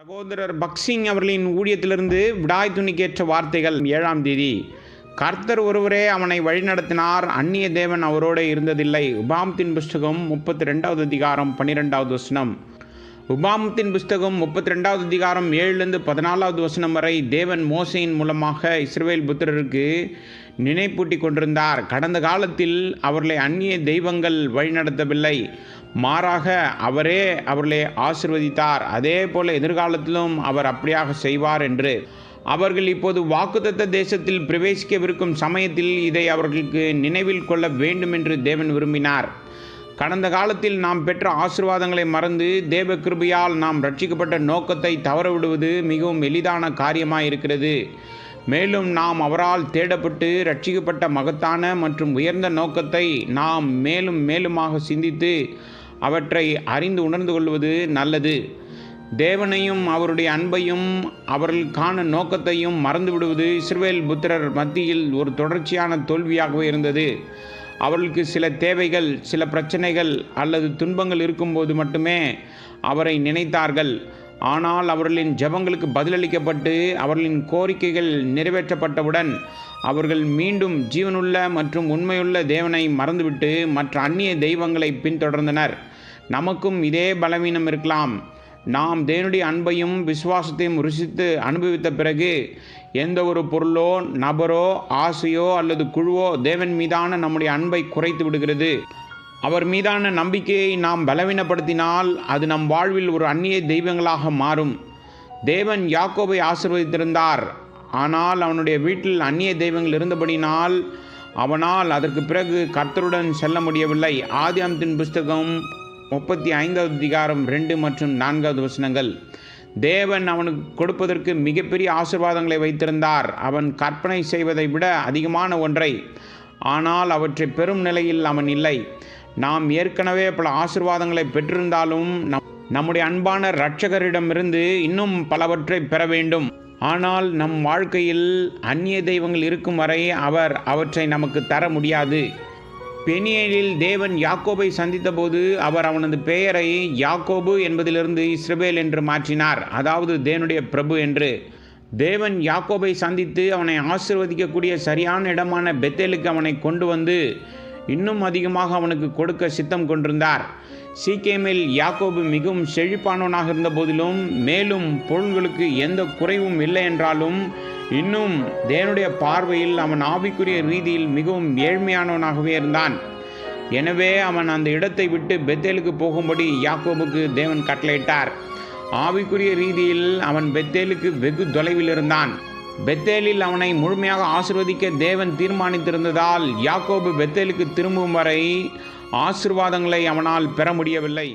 சகோதரர் பக்சிங் அவர்களின் ஊழியத்திலிருந்து விடாய் துணிக்கேற்ற வார்த்தைகள் 7ஆம் தேதி. கர்த்தர் ஒருவரே அவனை வழிநடத்தினார், அந்நிய தேவன் அவரோடு இருந்ததில்லை. உபாகமத்தின் புஸ்தகம் 32வது அதிகாரம் 12வது வசனம். உபாகமத்தின் புஸ்தகம் 32வது அதிகாரம் 7லிருந்து 14வது வசனம் வரை தேவன் மோசேயின் மூலமாக இஸ்ரவேல் புத்திரருக்கு நினைப்பூட்டி கொண்டிருந்தார். கடந்த காலத்தில் அவர்களை அந்நிய தெய்வங்கள் வழிநடத்தவில்லை, மாறாக அவரே அவர்களை ஆசீர்வதித்தார். அதே போல எதிர்காலத்திலும் அவர் அப்படியாக செய்வார் என்று. அவர்கள் இப்போது வாக்குத்தத்த தேசத்தில் பிரவேசிக்கவிருக்கும் சமயத்தில் இதை அவர்களுக்கு நினைவில் கொள்ள வேண்டும் என்று தேவன் விரும்பினார். கடந்த காலத்தில் நாம் பெற்ற ஆசீர்வாதங்களை மறந்து தேவ கிருபையால் நாம் ரட்சிக்கப்பட்ட நோக்கத்தை தவறவிடுவது மிகவும் எளிதான காரியமாயிருக்கிறது. மேலும் நாம் அவரால் தேடப்பட்டு ரட்சிக்கப்பட்ட மகத்தான மற்றும் உயர்ந்த நோக்கத்தை நாம் மேலும் மேலுமாக சிந்தித்து அவற்றை அறிந்து உணர்ந்து கொள்வது நல்லது. தேவனையும் அவருடைய அன்பையும் அவர்களுக்கான நோக்கத்தையும் மறந்துவிடுவது இஸ்ரவேல் புத்திரர் மத்தியில் ஒரு தொடர்ச்சியான தோல்வியாகவே இருந்தது. அவர்களுக்கு சில தேவைகள், சில பிரச்சனைகள் அல்லது துன்பங்கள் இருக்கும்போது மட்டுமே அவரை நினைத்தார்கள். ஆனால் அவர்களின் ஜெபங்களுக்கு பதிலளிக்கப்பட்டு அவர்களின் கோரிக்கைகள் நிறைவேற்றப்பட்டவுடன் அவர்கள் மீண்டும் ஜீவனுள்ள மற்றும் உண்மையுள்ள தேவனை மறந்துவிட்டு மற்ற அந்நிய தெய்வங்களை பின்தொடர்ந்தனர். நமக்கும் இதே பலவீனம் இருக்கலாம். நாம் தேவனுடைய அன்பையும் விசுவாசத்தையும் ருசித்து அனுபவித்த பிறகு எந்த ஒரு பொருளோ, நபரோ, ஆசையோ அல்லது குழுவோ தேவன் மீதான நம்முடைய அன்பை குறைத்து விடுகிறது. அவர் மீதான நம்பிக்கையை நாம் பலவீனப்படுத்தினால் அது நம் வாழ்வில் ஒரு அந்நிய தெய்வங்களாக மாறும். தேவன் யாக்கோபை ஆசீர்வதித்திருந்தார், ஆனால் அவனுடைய வீட்டில் அந்நிய தெய்வங்கள் இருந்தபடினால் அவனால் அதற்கு பிறகு கர்த்தருடன் செல்ல முடியவில்லை. ஆதியாகமத்தின் புஸ்தகம் 35வது அதிகாரம் 2 மற்றும் 4வது வசனங்கள். தேவன் அவனுக்கு கொடுப்பதற்கு மிகப்பெரிய ஆசீர்வாதங்களை வைத்திருந்தார், அவன் கற்பனை செய்வதை விட அதிகமான ஒன்றை. ஆனால் அவற்றை பெறும் நிலையில் அவன் இல்லை. நாம் ஏற்கனவே பல ஆசீர்வாதங்களை பெற்றிருந்தாலும் நம்முடைய அன்பான இரட்சகரிடமிருந்து இன்னும் பலவற்றை பெற வேண்டும். ஆனால் நம் வாழ்க்கையில் அந்நிய தெய்வங்கள் இருக்கும் வரை அவர் அவற்றை நமக்கு தர முடியாது. பெனியேலில் தேவன் யாக்கோபை சந்தித்த போது அவர் அவனது பெயரை யாக்கோபு என்பதிலிருந்து இஸ்ரவேல் என்று மாற்றினார், அதாவது தேவனுடைய பிரபு என்று. தேவன் யாக்கோபை சந்தித்து அவனை ஆசீர்வதிக்கக்கூடிய சரியான இடமான பெத்தேலுக்கு அவனை கொண்டு வந்து இன்னும் அதிகமாக அவனுக்கு கொடுக்க சித்தம் கொண்டிருந்தார். சீக்கேமில் யாக்கோபு மிகவும் செழிப்பானவனாக இருந்த போதிலும், மேலும் பொருள்களுக்கு எந்த குறைவும் இல்லை என்றாலும், இன்னும் தேவனுடைய பார்வையில் அவன் ஆவிக்குரிய ரீதியில் மிகவும் ஏழ்மையானவனாகவே இருந்தான். எனவே அவன் அந்த இடத்தை விட்டு பெத்தேலுக்கு போகும்படி யாக்கோபுக்கு தேவன் கட்டளையிட்டார். ஆவிக்குரிய ரீதியில் அவன் பெத்தேலுக்கு வெகு தொலைவில் இருந்தான். பெத்தேலில் அவனை முழுமையாக ஆசீர்வதிக்க தேவன் தீர்மானித்திருந்ததால் யாக்கோபு பெத்தேலுக்கு திரும்பும் வரை ஆசீர்வாதங்களை அவனால் பெற முடியவில்லை.